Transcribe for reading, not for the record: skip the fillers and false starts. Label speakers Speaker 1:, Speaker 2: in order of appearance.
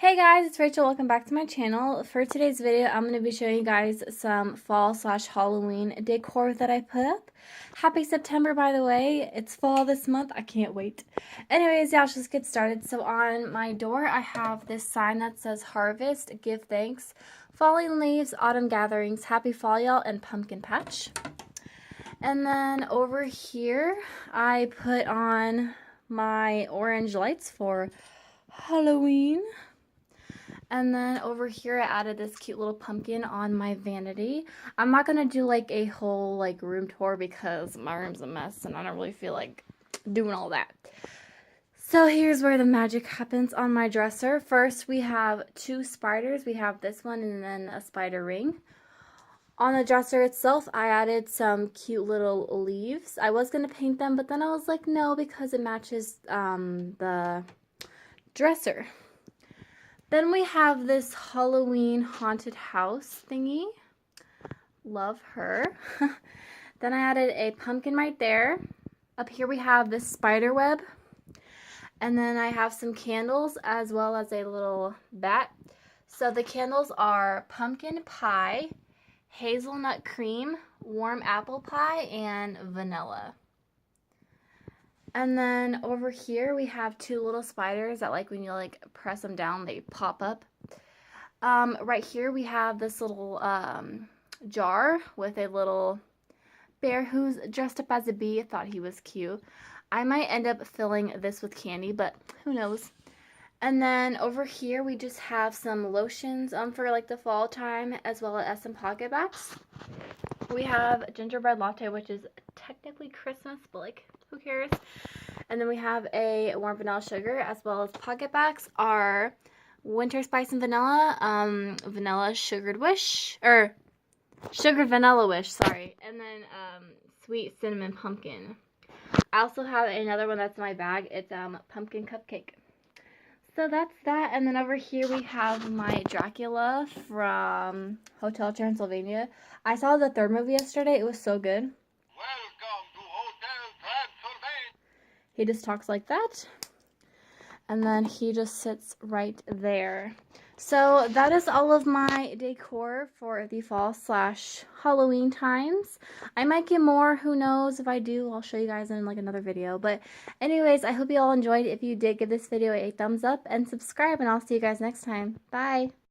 Speaker 1: Hey guys, it's Rachel. Welcome back to my channel. For today's video, I'm going to be showing you guys some fall/Halloween decor that I put up. Happy September, by the way. It's fall this month. I can't wait. Anyways, yeah, let's just get started. So on my door, I have this sign that says Harvest, Give Thanks, Falling Leaves, Autumn Gatherings, Happy Fall Y'all, and Pumpkin Patch. And then over here, I put on my orange lights for Halloween. And then over here, I added this cute little pumpkin on my vanity. I'm not going to do like a whole like room tour because my room's a mess and I don't really feel like doing all that. So here's where the magic happens on my dresser. First, we have two spiders. We have this one and then a spider ring. On the dresser itself, I added some cute little leaves. I was going to paint them, but then I was like, no, because it matches the dresser. Then we have this Halloween haunted house thingy. Love her. Then I added a pumpkin right there. Up here we have this spider web. And then I have some candles as well as a little bat. So the candles are pumpkin pie, hazelnut cream, warm apple pie, and vanilla. And then over here we have two little spiders that like when you like press them down they pop up. Right here we have this little jar with a little bear who's dressed up as a bee. I thought he was cute. I might end up filling this with candy, but who knows. And then over here we just have some lotions for like the fall time as well as some pocket backs. We have gingerbread latte, which is technically Christmas, but like who cares? And then we have a warm vanilla sugar as well as pocket backs are winter spice and vanilla, vanilla sugared wish, or sugared vanilla wish, sorry. And then sweet cinnamon pumpkin. I also have another one that's in my bag. It's pumpkin cupcake. So that's that. And then over here we have my Dracula from Hotel Transylvania. I saw the third movie yesterday. It was so good.
Speaker 2: Welcome to Hotel Transylvania.
Speaker 1: He just talks like that. And then he just sits right there. So that is all of my decor for the fall/Halloween times. I might get more. Who knows? If I do, I'll show you guys in like another video. But anyways, I hope you all enjoyed. If you did, give this video a thumbs up and subscribe. And I'll see you guys next time. Bye.